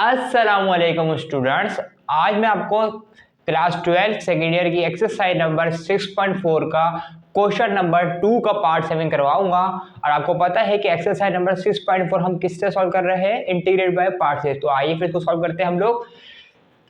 अस्सलामुअलैकुम स्टूडेंट्स, आज मैं आपको क्लास 12 सेकेंड ईयर की एक्सरसाइज नंबर 6.4 का क्वेश्चन नंबर 2 का पार्ट 7 करवाऊंगा। और आपको पता है कि एक्सरसाइज नंबर 6.4 हम किससे सॉल्व कर रहे हैं, इंटीग्रेट बाय पार्ट से। तो आइए फिर इसको सॉल्व करते हैं हम लोग।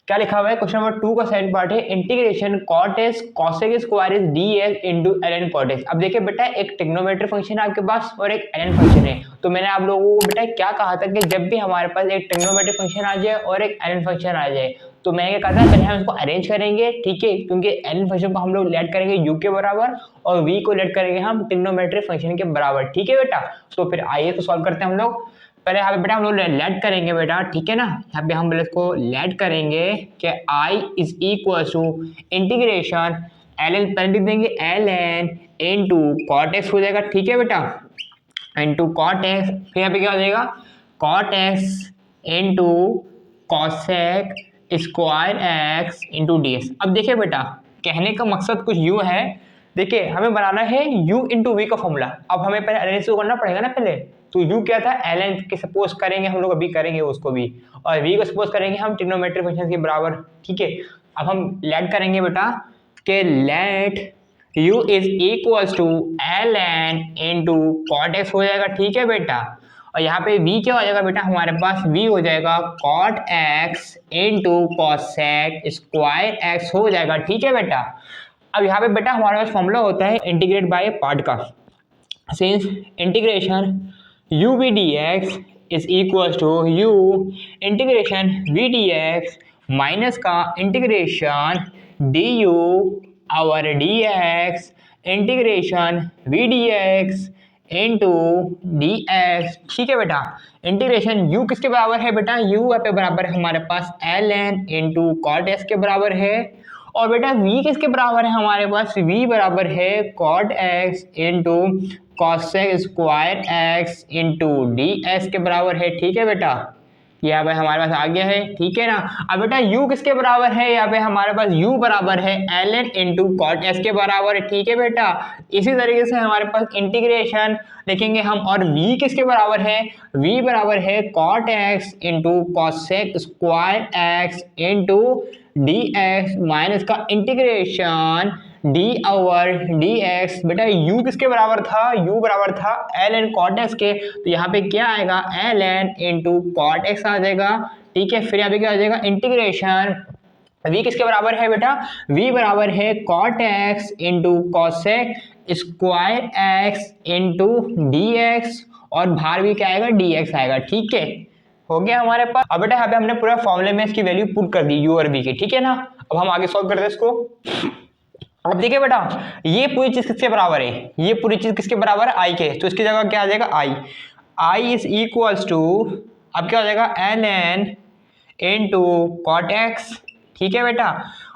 क्या लिखा हुआ है क्वेश्चन नंबर 2 का सेकंड पार्ट है integration cot s cosec square is ds into ln cot s। अब देखिए बेटा, एक ट्रिग्नोमेट्री फंक्शन है आपके पास और एक ln फंक्शन है। तो मैंने आप लोगों को बेटा क्या कहा था कि जब भी हमारे पास एक ट्रिग्नोमेट्री फंक्शन आ जाए और एक ln फंक्शन आ जाए तो मैंने क्या कहा था, पहले हम इसको अरेंज करेंगे, ठीक है, क्योंकि ln फंक्शन को हम लोग लेट करेंगे u के बराबर और v को लेट करेंगे हम ट्रिग्नोमेट्री फंक्शन के बराबर, ठीक है बेटा। तो फिर आइए तो सॉल्व करते हैं हम लोग। पहले यहाँ पे बेटा हम लोग लेट करेंगे बेटा, ठीक है ना। यहाँ पे हम इसको लेट करेंगे कि i is equal to integration ln, पहले लिख देंगे ln इनटू cot x हो जाएगा, ठीक है बेटा, इनटू cot x। फिर यहाँ पे क्या हो जाएगा cot x into cosec square x into ds। अब देखिए बेटा, कहने का मकसद कुछ यूं है, देखिए हमें बनाना है u इंटू वी का फॉर्मूला। अब हमें पहले अरेंज तो करना पड़ेगा ना पहले। तो u क्या था, ln के सपोज करेंगे हम लोग, अभी करेंगे उसको भी, और v को सपोज करेंगे हम ट्रिग्नोमेट्री फंक्शन के बराबर, ठीक है। अब हम लेट करेंगे बेटा कि let u is equal to ln into cot x हो जाएगा, ठीक है बेटा। और यहाँ पे v क्या हो जाएगा बेटा, हमारे पास v हो जाएगा cot x into cosec square x हो जाएगा, ठीक है बेटा। अब यहाँ पे बेटा हमारे पास फॉर्मूला होता है इंटीग्रेट बाय पार्ट का, since integration u v dx is equal to u integration v dx minus का integration du over dx integration v dx into dx, ठीक है बेटा। इंटीग्रेशन u किसके बराबर है बेटा, u यहाँ पे बराबर है हमारे पास ln इनटू cot x के बराबर है। और बेटा v किसके बराबर है हमारे पास, v बराबर है cot x into cosec square x into ds के बराबर है, ठीक है बेटा। यहाँ पे हमारे पास आ गया है, ठीक है ना। अब बेटा u किसके बराबर है, यहाँ पे हमारे पास u बराबर है ln इनटू cot s के बराबर है, ठीक है बेटा। इसी तरीके से हमारे पास इंटीग्रेशन लिखेंगे हम, और v किसके बराबर है, v बराबर है cot x into cosec square x into dx minus का इंटीग्रेशन d ओवर dx। बेटा u किसके बराबर था, u बराबर था ln cot x के, तो यहाँ पे क्या आएगा ln इनटू cot x आ जाएगा, ठीक है। फिर यहाँ पे क्या आ जाएगा इंटीग्रेशन v किसके बराबर है बेटा, v बराबर है cot x into cosec square x into dx, और बाहर भी क्या आएगा dx आएगा, ठीक है। हो गया हमारे पास। अब बेटा यहाँ पे हमने पूरा फॉर्मूले में इसकी वैल्यू पुट कर दी u और v की, ठीक है ना। अब हम आगे सॉल्व करते हैं इसको। अब देखिए बेटा, ये पूरी चीज किसके बराबर है, ये पूरी चीज किसके बराबर है, i के, तो इसकी जगह क्या आ जाएगा i इज इक्वल्स टू, अब क्या हो जाएगा ln इनटू cot x, ठीक है बेटा।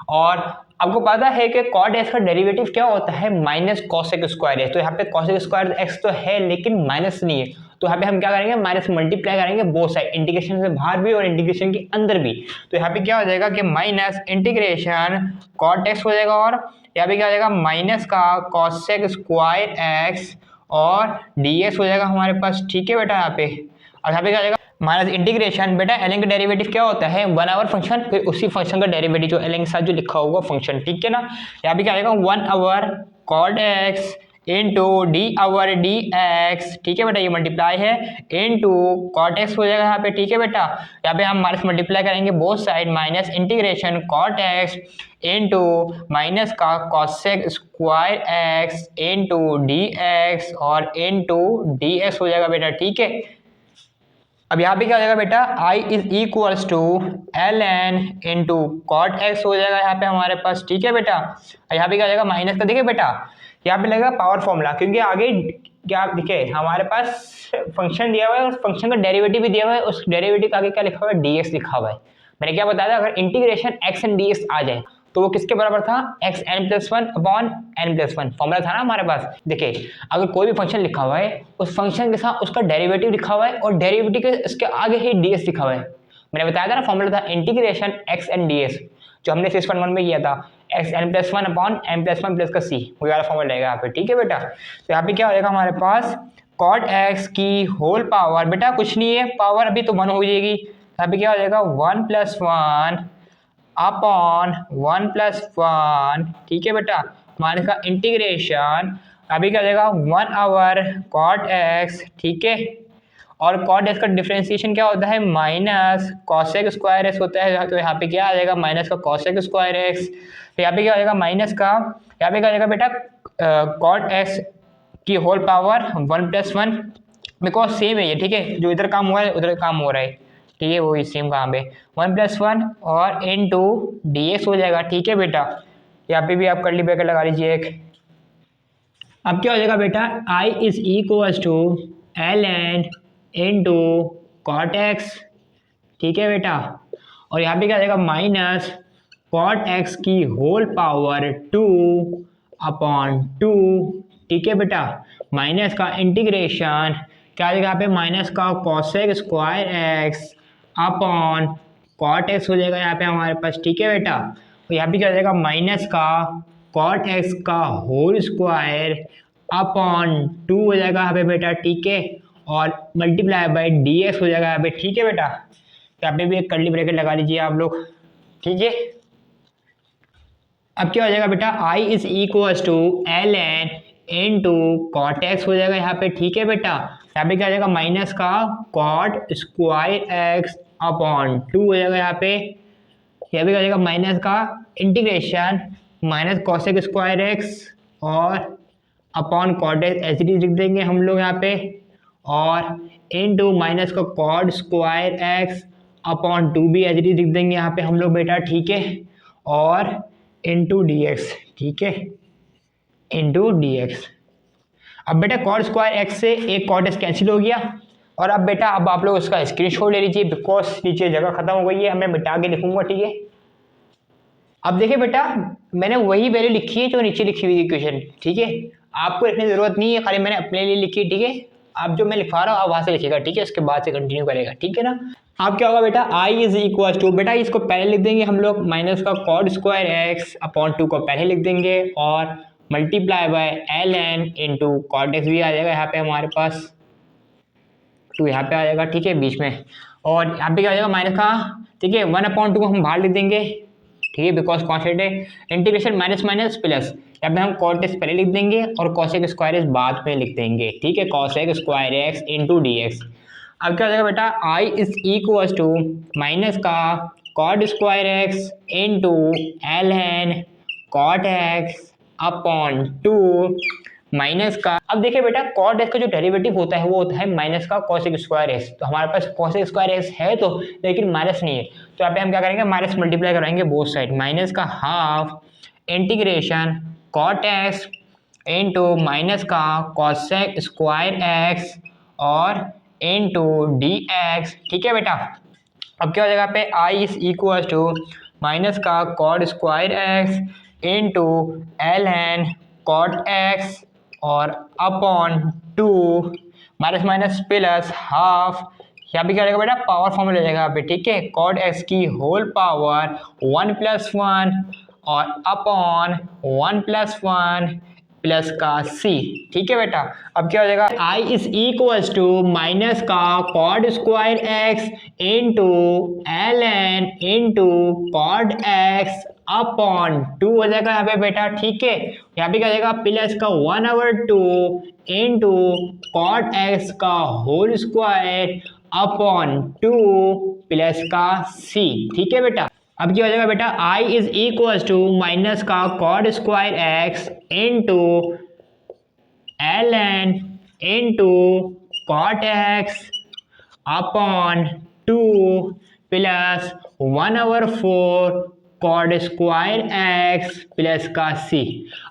और आपको पता है कि cot x का डेरिवेटिव क्या होता है, माइनस cosec स्क्वायर है। तो यहाँ पे cosec स्क्वायर x तो है लेकिन माइनस नहीं है, तो यहाँ पे हम क्या करेंगे माइनस मल्टीप्लाई करेंगे बोथ साइड, इंटीग्रेशन से बाहर भी और इंटीग्रेशन के अंदर भी। तो यहाँ पे क्या हो जाएगा कि माइनस इंटीग्रेशन cot x हो जाएगा, और यहाँ पे क्या हो जाएगा माइनस का cosec स्क्वायर x और ds हो जाएगा हमारे पास, ठीक है बेटा यहाँ पे। और यहाँ पे क्या हो जाएगा माइनस इंटीग्रेशन, बेटा ln का डेरिवेटिव क्या होता है, 1 आवर फंक्शन, फिर उसी फंक्शन का डेरिवेटिव जो ln के साथ जो लिखा होगा फंक्शन, ठीक है ना। यहाँ पे क्या आएगा 1 over cot x into d over dx, ठीक है बेटा, ये मल्टीप्लाई है इनटू cot x हो जाएगा यहाँ पे, ठीक है बेटा। यहाँ पे हम माइनस मल्टीप्लाई करेंगे both side, minus integration cot x into minus का cosec square x into dx और इनटू ds हो जाएगा बेटा, ठीक है। अब यहाँ पे क्या हो जाएगा बेटा, i is equals to ln into cot x हो जाएगा यहाँ पे हमारे पास, ठीक है बेटा। यहाँ पे क्या हो जाएगा माइनस का, देखिए बेटा यहाँ पे लगेगा पावर फॉर्मूला, क्योंकि आगे क्या देखिए हमारे पास फंक्शन दिया हुआ है, उस फंक्शन का डेरिवेटिव भी दिया हुआ है, उस डेरिवेटिव का आगे क्या लिखा हुआ है, dx लिखा हुआ है। मैंने क्या बताया था, अगर इंटीग्रेशन x एंड dx आ जाए तो वो किसके बराबर था, x n plus one upon n plus one, formula था ना हमारे पास। देखिए अगर कोई भी फंक्शन लिखा हुआ है, उस फंक्शन के साथ उसका डेरिवेटिव लिखा हुआ है, और डेरिवेटिव के इसके आगे ही ds लिखा हुआ है। मैंने बताया था ना फॉर्मूला था इंटीग्रेशन एक्स एन ds, जो हमने 6.1 में किया था, x n plus one upon n plus one plus का सी, वो वाला फॉर्मूला रहेगा यहाँ पे, ठीक है बेटा। तो यहाँ पे क्या हो जाएगा हमारे पास cot x की होल पावर, बेटा कुछ नहीं है, पावर अभी तो 1 हो जाएगी, यहाँ पे क्या हो जाएगा 1+1 अपॉन 1+1, ठीक है बेटा, माइनस का इंटीग्रेशन, अभी क्या हो जाएगा 1/, cot x, ठीक है, और cot x का डिफरेंशिएशन क्या होता है माइनस cosec स्क्वायर एक्स होता है, तो यहाँ पे क्या आ जाएगा माइनस का cosec स्क्वायर एक्स, तो यहाँ पे क्या हो जाएगा माइनस का, यहाँ पे क्या हो जाएगा बेटा cot x की होल पावर 1+1, बिकॉज सेम है ये, ठीक है, जो इधर काम हुआ है उधर काम हो रहा है, ठीक है, वो सेम काम पे 1+1 और इनटू dx हो जाएगा, ठीक है बेटा, यहाँ पे भी आप कर्ली ब्रैकेट लगा लीजिए एक। अब क्या हो जाएगा बेटा I is equals to ln into cot x, ठीक है बेटा, और यहाँ पे क्या हो जाएगा माइनस cot x की होल पावर 2/2, ठीक है बेटा, माइनस का इंटीग्रेशन क्या हो जाएगा यहाँ पे माइनस का cosec square x upon cot x हो जाएगा यहाँ पे हमारे पास, ठीक है बेटा, और यहाँ पे क्या हो जाएगा माइनस का cot x का होल स्क्वायर अपॉन 2 हो जाएगा यहाँ पे बेटा, ठीक है, और मल्टीप्लाई बाय dx हो जाएगा यहाँ पे, ठीक है बेटा, यहाँ पे भी एक कर्ली ब्रैकेट लगा लीजिए आप लोग, ठीक है। अब क्या हो जाएगा बेटा I is equals to ln into cot x हो जाएगा यहाँ पे, ठीक है बेटा, यहाँ पे क्या हो जाएगा माइनस का cot स्क्वायर x अपॉन 2 हो जाएगा यहाँ पे, यहाँ पे क्या हो जाएगा माइनस का integration minus cosec square x और अपॉन cot x ऐसे लिख देंगे हम लोग यहाँ पे, और इनटू माइनस का cot स्क्वायर x अपॉन 2 भी ऐसे लिख देंगे यहाँ पे हम लोग बेटा, ठीक है, और इनटू dx, ठीक है, इनटू dx। अब बेटा cot स्क्वायर x से एक cot x कैंसिल हो गया, और अब बेटा अब आप लोग उसका स्क्रीनशॉट ले लीजिए, बिकॉज नीचे जगह खत्म हो गई है, मैं मिटा के लिखूंगा, ठीक है। अब देखिए बेटा मैंने वही वैल्यू लिखी है जो नीचे लिखी हुई थी क्वेश्चन, ठीक है, आपको लिखने की जरूरत नहीं है, खाली मैंने अपने लिए लिखी है, ठीक है, आप जो मैं लिखवा रहा हूँ आप वहां से लिखिएगा, ठीक है, उसके बाद से कंटिन्यू करेगा, ठीक है ना। अब क्या होगा बेटा I इज इक्वल टू, बेटा इसको पहले लिख देंगे हम लोग माइनस का cot स्क्वायर x अपॉन 2 को पहले लिख देंगे, और multiply bye ln into cot x भी आ जाएगा यहाँ पे हमारे पास, 2 यहाँ पे आ जाएगा, ठीक है, बीच में, और यहाँ पे क्या हो जाएगा माइनस का, ठीक है, 1/2 को हम बाहर लिख देंगे, ठीक है, बिकॉज कॉन्स्टेंट है, इंटीग्रेशन माइनस माइनस प्लस, यहाँ पे हम cot x पहले लिख देंगे और cosec स्क्वायर x बाद में लिख देंगे, ठीक है, cosec square x into dx। अब क्या हो जाएगा बेटा I is equal to minus का cot square x into ln cot x upon 2 minus का, अब देखिए बेटा cot x का जो डेरिवेटिव होता है वो होता है माइनस का cosec स्क्वायर x, तो हमारे पास cosec स्क्वायर x है तो, लेकिन माइनस नहीं है, तो यहाँ पे हम क्या करेंगे माइनस मल्टीप्लाई कराएंगे बोथ साइड, माइनस का half integration cot x into minus का cosec स्क्वायर x और इनटू dx, ठीक है बेटा। अब क्या हो जाएगा पे I is equal to minus का cot square x into ln cot x और upon 2 minus minus plus half, यहाँ पे क्या रहेगा बेटा पावर फॉर्म ले जाएगा यहाँ पे, ठीक है, cot x की होल पावर 1+1 और अपॉन 1+1 प्लस का c, ठीक है बेटा। अब क्या हो जाएगा I is equals to minus का cot square x into ln into cot x upon 2 हो जाएगा यहाँ पे बेटा, ठीक है, यहाँ पे क्या हो जाएगा प्लस का 1/2 इनटू cot x का होल स्क्वायर अपॉन 2 प्लस का c, ठीक है बेटा। अब क्या हो जाएगा बेटा I is equal to minus का cot square x into ln into cot x upon 2 plus 1/4 cot square x plus का c।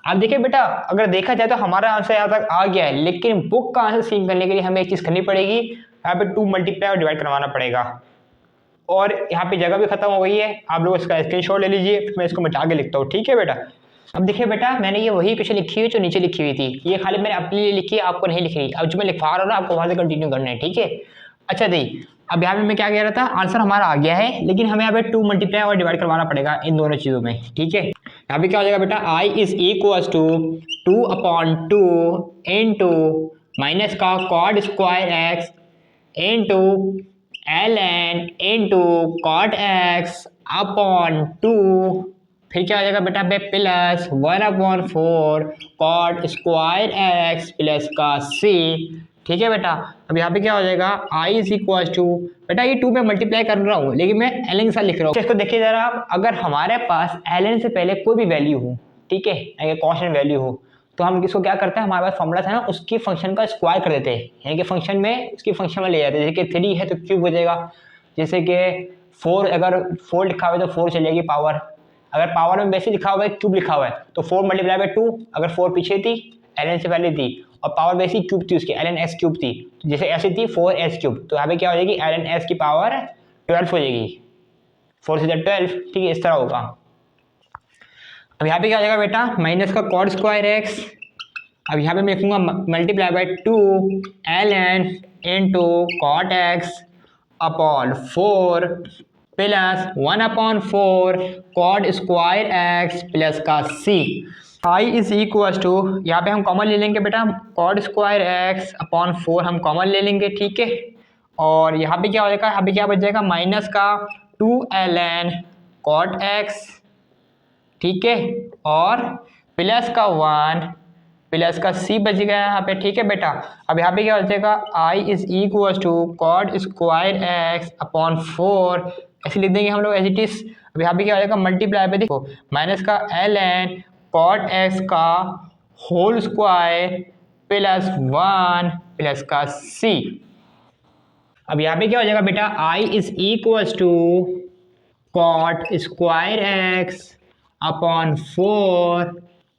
अब देखिए बेटा अगर देखा जाए तो हमारा आंसर यहाँ तक आ गया है, लेकिन बुक का आंसर सीन करने के लिए हमें एक चीज़ करनी पड़ेगी, यहाँ पे 2 मल्टीप्लाई और डिवाइड करवाना पड़ेगा, और यहाँ पे जगह भी खत्म हो गई है, आप लोग इसका स्क्रीनशॉट ले लीजिए, फिर मैं इसको मिटा के लिखता हूँ, ठीक है बेटा। अब देखिए बेटा मैंने ये वही क्वेश्चन लिखी हुई जो नीचे लिखी हुई थी, ये खाली मैंने अपने लिए लिखी है, आपको नहीं लिख रही, अब जो मैं लिखवा रहा हूँ ना आपको वहाँ से कंटिन्यू करना है, ठीक है। अच्छा दी अब यहाँ पे मैं क्या कह रहा था, आंसर हमारा आ गया है, लेकिन हमें यहाँ पे 2 मल्टीप्लाई और डिवाइड करवाना पड़ेगा इन दोनों चीज़ों में, ठीक है। यहाँ पे क्या हो जाएगा बेटा I is equal to 2/2 into minus का cot square x into ln into cot x upon 2, फिर क्या हो जाएगा बेटा पे plus 1/4 cot square x plus का c। ठीक है बेटा, अब यहाँ पे क्या हो जाएगा i इज इक्वल टू, बेटा ये 2 में मल्टीप्लाई कर रहा हूँ लेकिन मैं ln के साथ लिख रहा हूँ। इसको देखिए जरा आप, अगर हमारे पास ln से पहले कोई भी वैल्यू हो, ठीक है, अगर कांस्टेंट वैल्यू हो, तो हम इसको क्या करते हैं, हमारे पास फॉर्मूला था ना, उसकी फंक्शन का स्क्वायर कर देते हैं, यानी कि फंक्शन में उसकी फंक्शन में ले जाते हैं। जैसे कि 3 है तो क्यूब हो जाएगा, जैसे कि 4, अगर 4 लिखा हुआ है तो 4 चलेगी पावर, अगर पावर में बेसिक लिखा हुआ है क्यूब लिखा हुआ है तो 4 मल्टीप्लाई बाई 2, अगर 4 पीछे थी ln से पहले थी और पावर बेसिक क्यूब थी उसकी ln s क्यूब थी, तो जैसे ऐसी थी 4s क्यूब, तो यहाँ पे क्या हो जाएगी ln s की पावर 12 हो जाएगी, 4 से 12, ठीक है, इस तरह होगा। अब यहाँ पे क्या हो जाएगा बेटा माइनस का कॉट स्क्वायर एक्स, अब यहाँ पे मैं लिखूंगा multiply by 2 ln into cot x upon 4 plus 1/4 cot square x plus का c। i is equal to, यहाँ पे हम कॉमन ले लेंगे बेटा, कॉट स्क्वायर एक्स अपॉन 4 हम कॉमन ले लेंगे, ठीक है, और यहाँ पे क्या हो जाएगा, यहाँ पे क्या बच जाएगा माइनस का 2 ln कॉट एक्स, ठीक है, और प्लस का 1 प्लस का c बच गया यहाँ पे, ठीक है बेटा। अब यहाँ पे क्या हो जाएगा i is equal to cot square x upon 4, ऐसे लिख देंगे हम लोग एज इट इज। अब यहाँ पे क्या हो जाएगा मल्टीप्लाई पे देखो माइनस का ln कॉट एक्स का होल स्क्वायर प्लस 1 प्लस का c। अब यहाँ पे क्या हो जाएगा बेटा i is equal to cot square x upon 4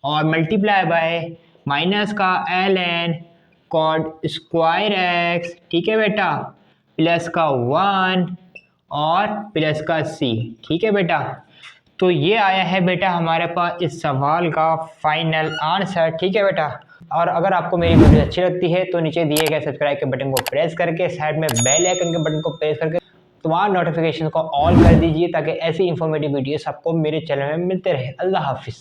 और मल्टीप्लाई बाय माइनस का ln कॉट स्क्वायर एक्स, ठीक है बेटा, प्लस का 1 और प्लस का c, ठीक है बेटा। तो ये आया है बेटा हमारे पास इस सवाल का फाइनल आंसर, ठीक है बेटा। और अगर आपको मेरी वीडियो अच्छी लगती है तो नीचे दिए गए सब्सक्राइब के बटन को प्रेस करके साइड में बेल आइकन के बटन को प्रेस करके तमाम नोटिफिकेशन को ऑल कर दीजिए ताकि ऐसी इंफॉर्मेटिव वीडियोस आपको मेरे चैनल में मिलते रहे। अल्लाह हाफिज़।